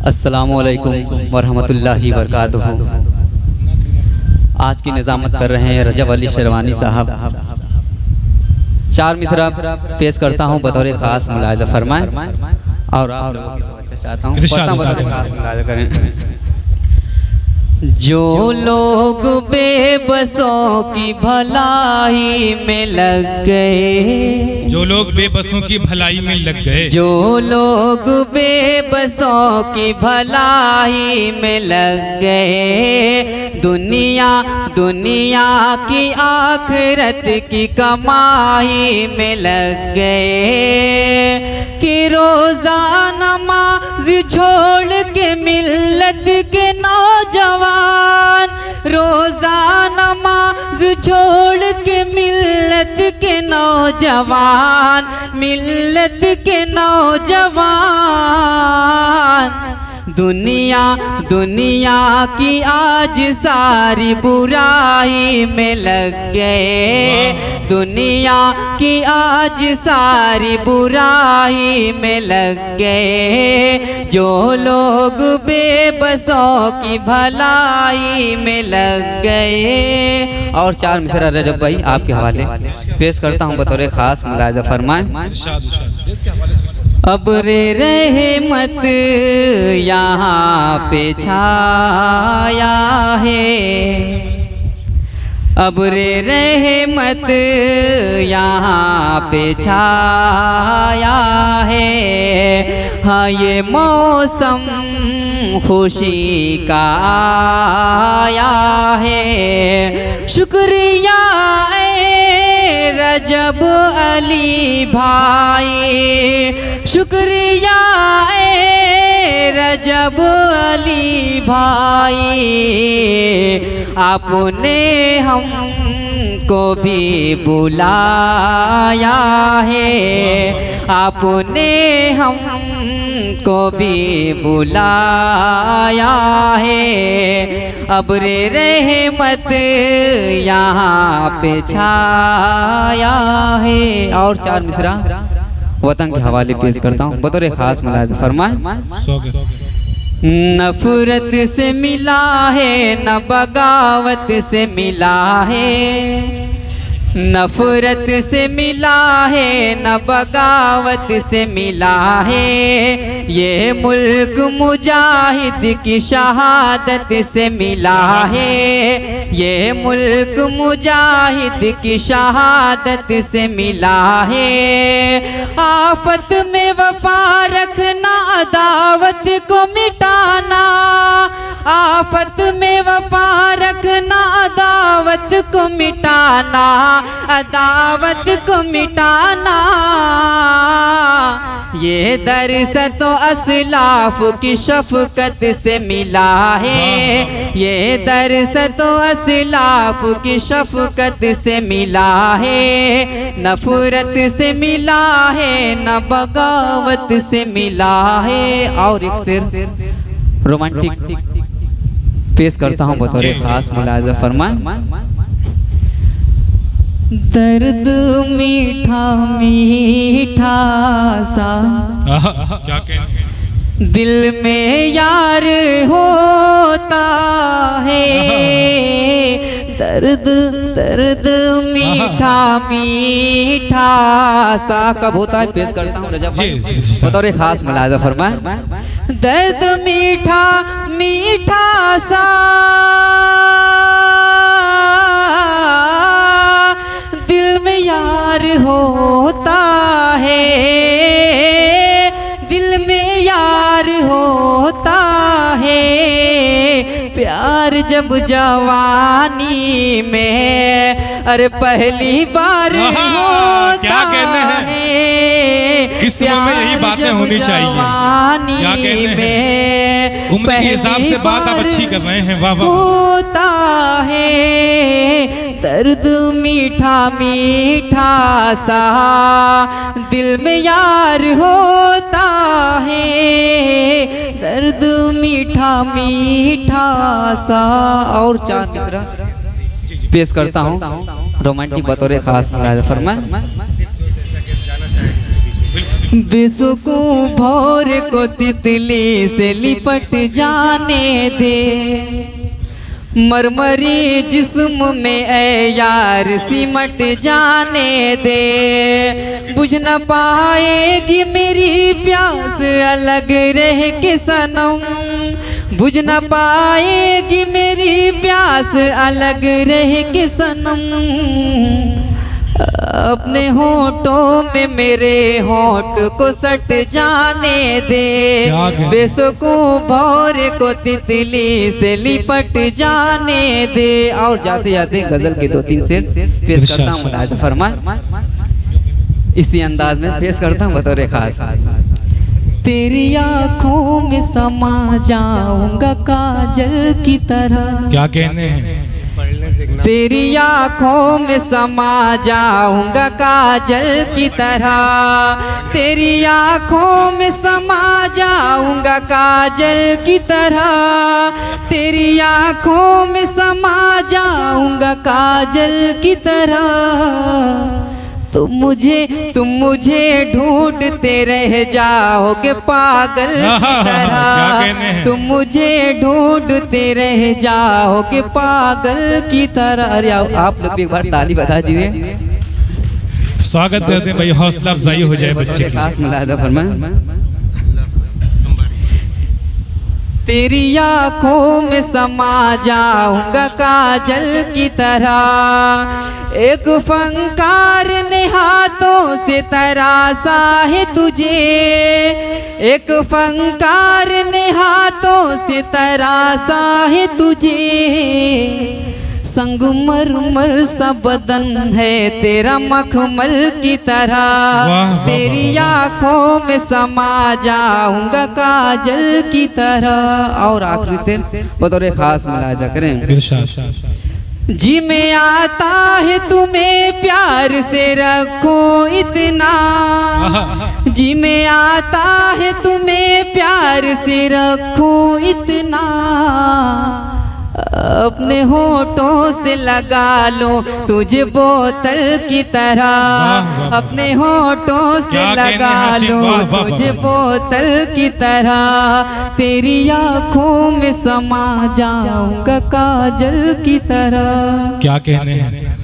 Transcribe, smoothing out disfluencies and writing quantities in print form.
अस्सलामुअलैकुम वरहमतुल्लाहि वबरकातुहू। आज की निज़ामत कर रहे हैं रजब अली शेरवानी साहब। चार मिसरा पेश करता हूँ बतौर ख़ास मुलाहिज़ा फरमाएं और आप लोगों की तवज्जो चाहता हूँ, बतौर ख़ास मुलाहिज़ा करें। जो लोग बेबसों की भलाई में लग गए, जो लोग बेबसों की भलाई में लग गए, जो लोग बेबसों की भलाई में लग गए, दुनिया दुनिया की आखिरत की कमाई में लग गए, कि रोज़ा नमाज छोड़ के मिल्लत के नौजवान, रोज़ा नमाज छोड़ के मिल्लत के नौजवान, मिल्लत के नौजवान, दुनिया दुनिया की आज सारी बुराई में लग गए, दुनिया की आज सारी बुराई में लग गए, जो लोग बेबसों की भलाई में लग गए। और चार मिसरा रजब भाई आपके हवाले पेश करता हूँ बतौर ख़ास मुलाहिज़ा फरमाएं। अब्रे रहमत यहाँ पे छाया है, अब्रे रहमत यहाँ पे छाया है, हाँ ये मौसम खुशी का आया है, शुक्रिया रजब अली भाई, शुक्रिया रजब अली भाई, आपने हमको भी बुलाया है, आपने हमको भी बुलाया है, अब्रे रहमत यहाँ पे छाया है। और चार मिसरा वतन के हवाले पेश करता हूँ बतौर ख़ास मुलाहिज़ा फरमाएं। नफरत से मिला है न बगावत से मिला है, नफरत से मिला है न बगावत से मिला है, ये मुल्क मुजाहिद की शहादत से मिला है, ये मुल्क मुजाहिद की शहादत से मिला है, आफत में वफा रखना अदावत को मिटाना, आफत में वफा रखना अदावत को मिटाना, अदावत को मिटाना, ये दर्स तो असलाफ की शफकत से मिला है, ये दर्स तो असलाफ की शफकत से मिला है, नफरत से मिला है न बगावत से मिला है। और एक सिर रोमांटिक पेश करता हूँ बतौर ख़ास मुलाहिज़ा फरमाएं। दर्द मीठा मीठा सा क्या कहने? दिल में यार होता है, दर्द दर्द मीठा मीठा सा कब होता है पेश करता हूँ रजब भाई बतौर ख़ास मुलाहिज़ा फरमाएं। दर्द मीठा मीठा सा दिल में यार होता है, दिल में यार होता है, प्यार जब जवानी में अरे पहली बार होता क्या कहते हैं? इस समय में यही बातें होनी चाहिए। क्या कहते हैं? उम्र के हिसाब से बात आप अच्छी कर रहे हैं। वाह वाह। होता है दर्द मीठा मीठा सा दिल में यार होता है, दर्द मीठा मीठा सा। और चार मिसरा पेश करता हूँ रोमांटिक बतौर ख़ास मुलाहिज़ा फरमाएं। बेसुकूं भौर को तितली से लिपट जाने दे, मरमरी जिस्म में ऐ यार सिमट जाने दे। बुझ न पाएगी मेरी प्यास अलग रह के सनम, बुझ न पाएगी मेरी प्यास अलग रह के सनम। अपने होठों में मेरे होठ को सट जाने दे, बेसुकूं भौर को तितली से लिपट जाने दे। और जाते जाते गजल के 2-3 शेर पेश करता हूँ, मुलाहिज़ा फरमाए। इसी अंदाज में पेश करता हूँ बतौर खास। तेरी आँखों में समा जाऊंगा काजल की तरह। क्या कहने हैं? तेरी आँखों में समा जाऊंगा काजल की तरह, तेरी आँखों में समा जाऊंगा काजल की तरह, तेरी आँखों में समा जाऊंगा काजल की तरह। तुम मुझे ढूंढते रह जाओगे पागल की तरह, तुम मुझे ढूंढते रह जाओगे पागल की तरह। अरे आप लोग भी एक बार ताली बता दीजिए, स्वागत करते हैं भाई, हौसला अफजाई हो जाए बच्चे की। खास मुलाहिज़ा फरमाएं। तेरी आँखों में समा जाऊंगा काजल की तरह, एक फंकार ने हाथों से तराशा है तुझे, एक फंकार ने हाथों से तराशा है तुझे। संगमरमर सा बदन है तेरा मखमल की तरह, तेरी आँखों में समा जाऊंगा काजल की तरह। और आखिरी शेर बतौर खास मुलाहिज़ा करें। जी में आता है तुम्हें प्यार से रखो इतना, जी में आता है तुम्हें प्यार से रखो इतना। अपने होठों से लगा लो तुझे बोतल की तरह, अपने होठों से लगा लो तुझे बोतल की तरह। तेरी आँखों में समा जाऊंगा काजल की तरह। क्या कहने हैं?